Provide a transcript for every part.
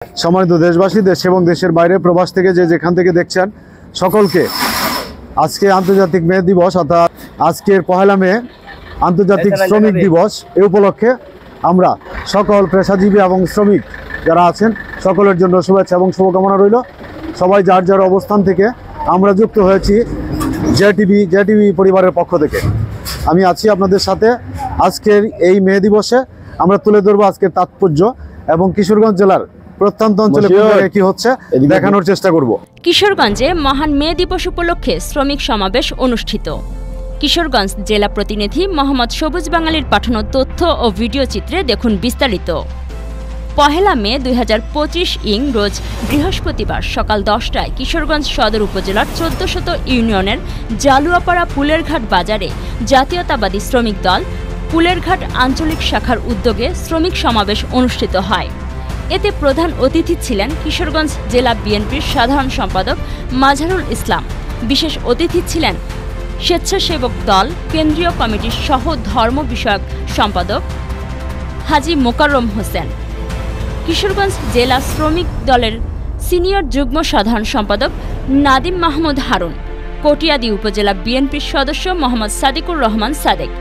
সম্মানিত দেশবাসী, দেশ এবং দেশের বাইরে প্রবাস থেকে যেখান থেকে দেখছেন সকলকে আজকে আন্তর্জাতিক মে দিবস অর্থাৎ আজকের 1 মে আন্তর্জাতিক শ্রমিক দিবস। এই উপলক্ষে আমরা সকল পেশাজীবী এবং শ্রমিক যারা আছেন সকলের জন্য শুভেচ্ছা এবং শুভকামনা রইল। সবাই যার যার অবস্থান থেকে আমরা যুক্ত হয়েছি জেটিভি পরিবারের পক্ষ থেকে। আমি আছি আপনাদের সাথে আজকের এই মে দিবসে। আমরা তুলে ধরবো আজকের তাৎপর্য এবং কিশোরগঞ্জ জেলার প্রত্যন্ত অঞ্চলে কি হচ্ছে দেখানোর চেষ্টা করব। কিশোরগঞ্জে মহান মে দিবস উপলক্ষে শ্রমিক সমাবেশ অনুষ্ঠিত। কিশোরগঞ্জ জেলা প্রতিনিধি মোহাম্মদ সবুজ বাঙালির পাঠানো তথ্য ও ভিডিও চিত্রে দেখুন বিস্তারিত। 1 মে 2025 রোজ বৃহস্পতিবার সকাল 10টায় কিশোরগঞ্জ সদর উপজেলার 1400 ইউনিয়নের জালুয়াপাড়া ফুলেরঘাট বাজারে জাতীয়তাবাদী শ্রমিক দল ফুলেরঘাট আঞ্চলিক শাখার উদ্যোগে শ্রমিক সমাবেশ অনুষ্ঠিত হয়। এতে প্রধান অতিথি ছিলেন কিশোরগঞ্জ জেলা বিএনপির সাধারণ সম্পাদক মাঝারুল ইসলাম। বিশেষ অতিথি ছিলেন স্বেচ্ছাসেবক দল কেন্দ্রীয় কমিটির সহ ধর্ম বিষয়ক সম্পাদক হাজী মোকাররম হোসেন, কিশোরগঞ্জ জেলা শ্রমিক দলের সিনিয়র যুগ্ম সাধারণ সম্পাদক নাদিম মাহমুদ হারুন, কটিয়াদি উপজেলা বিএনপির সদস্য মোহাম্মদ সাদিকুর রহমান সাদেক।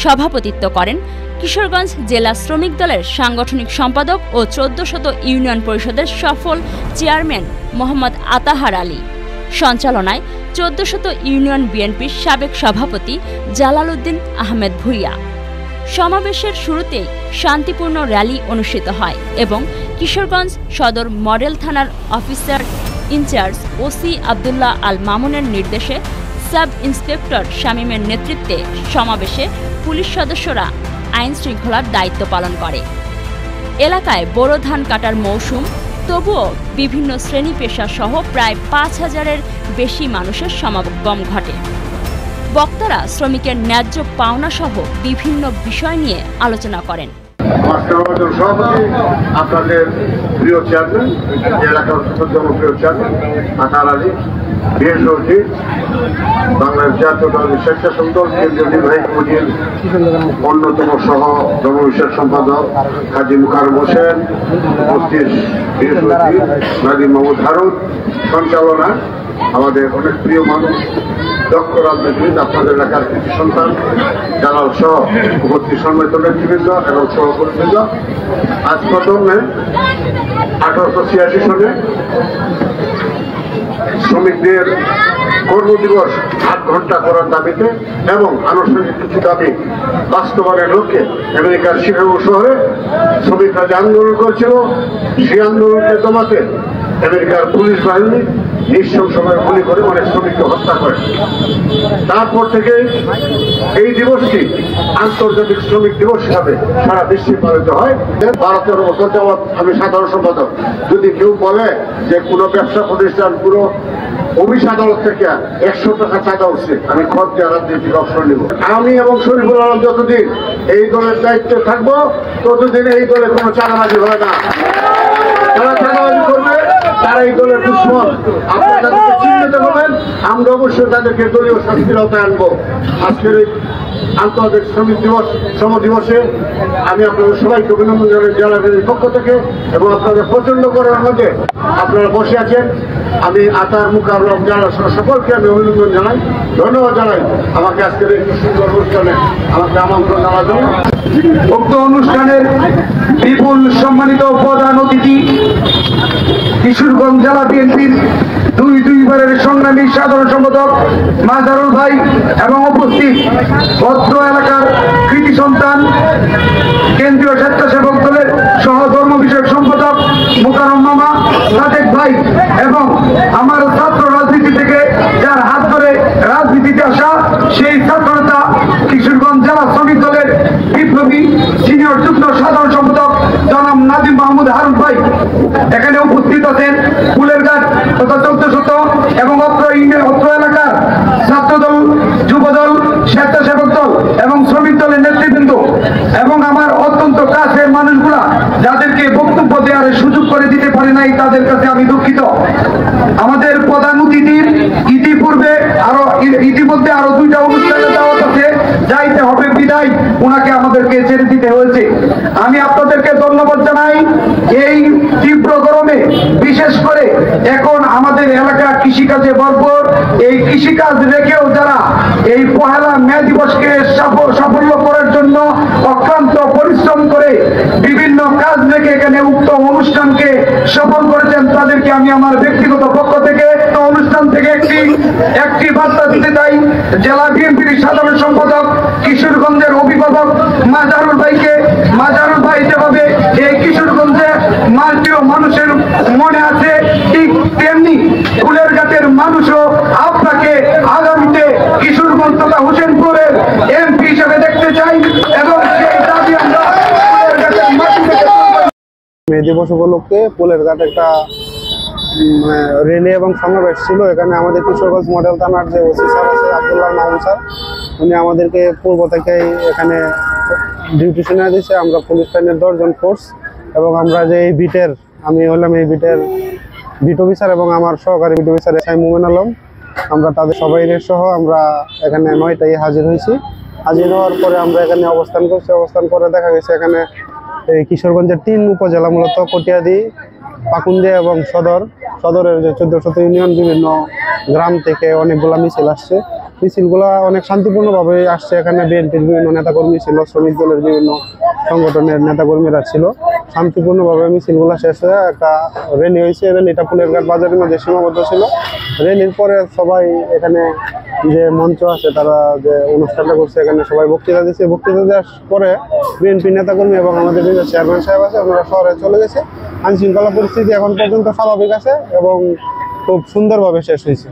সভাপতিত্ব করেন কিশোরগঞ্জ জেলা শ্রমিক দলের সাংগঠনিক সম্পাদক ও 1400 ইউনিয়ন পরিষদের সফল চেয়ারম্যান মোহাম্মদ আতাহার আলী। সঞ্চালনায় 1400 ইউনিয়ন বিএনপির সাবেক সভাপতি জালাল উদ্দিন আহমেদ ভুইয়া। সমাবেশের শুরুতেই শান্তিপূর্ণ র্যালি অনুষ্ঠিত হয় এবং কিশোরগঞ্জ সদর মডেল থানার অফিসার ইনচার্জ ওসি আবদুল্লাহ আল মামুনের নির্দেশে সাব ইন্সপেক্টর শামীমের নেতৃত্বে সমাবেশে পুলিশ সদস্যরা আইন শৃঙ্খলার দায়িত্ব পালন করে। এলাকায় বোরো ধান কাটার মৌসুম, তবুও বিভিন্ন শ্রেণী পেশা সহ প্রায় 5000-এর বেশি মানুষের সমাগম ঘটে। বক্তারা শ্রমিকের ন্যায্য পাওনা সহ বিভিন্ন বিষয় নিয়ে আলোচনা করেন। আপনাদের প্রিয় চেয়ারম্যান, এলাকার জনপ্রিয় চেয়ারম্যান আতাহার আলী, বিএসওজি, বাংলাদেশ জাতীয় দলের স্বেচ্ছাসেবক দল কেন্দ্রীয় নির্বাহী কমিটির অন্যতম সহ জনবিষয়ক সম্পাদক হাজী মোকাররম হোসেন, উপস্থিত বিএসওজি নাদিম মাহমুদ হারুন, সঞ্চালনা আমাদের অনেক প্রিয় মানুষ, দক্ষ রাজনীতিবিদ, আপনাদের এলাকার কৃতি সন্তান জালাল সহ উপস্থিত সম্মানিত নেতৃবৃন্দ এবং সহকর্মীবৃন্দ। আজ 1 মে 1886 সনে শ্রমিকদের কর্মদিবস 8 ঘন্টা করার দাবিতে এবং আনুষ্ঠানিক কিছু দাবি বাস্তবায়নের লক্ষ্যে আমেরিকার শিকাগো শহরে শ্রমিকরা যে আন্দোলন করেছিল সেই আন্দোলনকে দমাতে আমেরিকার পুলিশ বাহিনী নৃশংসভাবে গুলি করে অনেক শ্রমিককে হত্যা করে। তারপর থেকে এই দিবসটি আন্তর্জাতিক শ্রমিক দিবস হিসাবে সারা বিশ্বে পালিত হয়। 12-13 বছর যাবৎ আমি সাধারণ সম্পাদক। যদি কেউ বলে যে কোনো ব্যবসা প্রতিষ্ঠান পুরো অফিস আদালত থেকে 100 টাকা চাঁদা উঠছে, আমি খরচ দিয়ে রাজনীতির অবসর নিব। আমি এবং শরীফুল আলম যতদিন এই দলের দায়িত্বে থাকবো ততদিন এই দলে কোনো চাঁদাবাজি হয় না। যারা চাঁদাবাজি করবে তারা এই দলের দুশ্মন। আপনারা তাদেরকে চিহ্নিত করবেন, আমরা অবশ্যই তাদেরকে দলীয় শাস্তির আওতায় আনবো। আজকের এই আন্তর্জাতিক শ্রমিক দিবস দিবসে আমি আপনাদের সবাইকে অভিনন্দন জানাই জেলা বিএনপির পক্ষ থেকে এবং আপনাদের প্রচন্ড করার মধ্যে আপনারা বসে আছেন। আমি আতাহার মোকাররম জানার সকলকে আমি অভিনন্দন জানাই, ধন্যবাদ জানাই আমাকে আজকের এই সুন্দর অনুষ্ঠানে আমাকে আমন্ত্রণ জানার জন্য। উক্ত অনুষ্ঠানের বিপুল সম্মানিত প্রধান অতিথি কিশোরগঞ্জ জেলা বিএনপির দুইবারের সংগ্রামী সাধারণ সম্পাদক মাঝারুল ভাই এবং উপস্থিত অত্র এলাকার কৃতি সন্তান কেন্দ্রীয় স্বেচ্ছাসেবক দলের সহ ধর্ম বিষয়ক সম্পাদক মোকাররম মামা সাদেক ভাই এবং আমার ছাত্র রাজনীতি থেকে যার হাত ধরে রাজনীতিতে আসা সেই ছাত্রনেতা কিশোরগঞ্জ জেলা শ্রমিক দলের বিপ্লবী সিনিয়র যুগ্ম সাধারণ সম্পাদক জনাব নাদিম মাহমুদ হারুন ভাই এখানে উপস্থিত আছেন। ফুলেরঘাট তথা 1400 এবং অত্র এলাকার ছাত্রদল, যুবদল, স্বেচ্ছাসেবক দল এবং শ্রমিক দলের নেতৃবৃন্দ এবং আমার অত্যন্ত কাছের মানুষগুলা যাদেরকে বক্তব্য দেওয়ার সুযোগ করে দিতে পারে নাই, তাদের কাছে আমি দুঃখিত। আমাদের প্রধান অতিথির ইতিমধ্যে আরো 2টা অনুষ্ঠানে দাওয়াত আছে, যাইতে হবে বিদায় ওনাকে আমাদেরকে ছেড়ে দিতে হয়েছে। আমি আপনাদেরকে ধন্যবাদ জানাই। এই তীব্র গরমে কৃষিকাজ রেখেও যারা এই পহেলা মে দিবসকে সাফল্য করার জন্য অক্লান্ত পরিশ্রম করে বিভিন্ন কাজ রেখে এখানে উক্ত অনুষ্ঠানকে সফল করেছেন, তাদেরকে আমি আমার ব্যক্তিগত পক্ষ থেকে অনুষ্ঠান থেকে একটি বার্তা দিতে চাই। জেলা বিএনপির সাধারণ সম্পাদক কিশোরগঞ্জের অভিভাবক মাজারুল ভাইকে, মাজারুল ভাই যেভাবে এই কিশোরগঞ্জে মাল্টিও মানুষের মনে আছে, ঠিক তেমনি ফুলের গাছের মানুষও আপনাকে আগামীতে কিশোরগঞ্জ তথা হোসেনপুরের এমপি হিসেবে দেখতে চাই এবং সেই দাবি আমরা ফুলের গাছের মাটিতে। মে দিবস উপলক্ষে ফুলের ঘাট একটা রেলি এবং সমাবেশ ছিল। এখানে আমাদের কিশোরগঞ্জ মডেল থানার যে ওসি স্যার আছে আব্দুল্লাহ মামুন স্যার, উনি আমাদেরকে পূর্ব থেকেই এখানে ডিউটি শুনে দিয়েছে। আমরা পুলিশ লাইনের 10 জন ফোর্স এবং আমরা যে এই বিটের, আমি হলাম এই বিটের বিট অফিসার এবং আমার সহকারী বিট অফিসার এসআই মোমেন আলম, আমরা তাদের সবাই সহ আমরা এখানে 9টায় হাজির হয়েছি। হাজির হওয়ার পরে আমরা এখানে অবস্থান করছি। অবস্থান করে দেখা গেছে এখানে এই কিশোরগঞ্জের 3 উপজেলা, মূলত কটিয়াদি, পাকুন্দিয়া এবং সদরের যে 14শত ইউনিয়ন, বিভিন্ন গ্রাম থেকে অনেকগুলা মিছিল আসছে। মিছিলগুলা অনেক শান্তিপূর্ণভাবে আসছে। এখানে বিএনপির বিভিন্ন নেতাকর্মী ছিল, শ্রমিক দলের বিভিন্ন সংগঠনের নেতাকর্মীরা ছিল। শান্তিপূর্ণভাবে মিছিলগুলা শেষ হয়ে একটা র্যালি হয়েছে। র্যালিটা ফুলের ঘাট বাজারের মধ্যে সীমাবদ্ধ ছিল। র্যালির পরে সবাই এখানে যে মঞ্চ আছে, তারা যে অনুষ্ঠানটা করছে, এখানে সবাই বক্তৃতা দিচ্ছে। বক্তৃতা দেওয়ার পরে বিএনপি নেতাকর্মী এবং আমাদের বিভিন্ন চেয়ারম্যান সাহেব আছে, ওনারা শহরে চলে গেছে। আইনশৃঙ্খলা পরিস্থিতি এখন পর্যন্ত স্বাভাবিক আছে এবং খুব সুন্দরভাবে শেষ হয়েছে।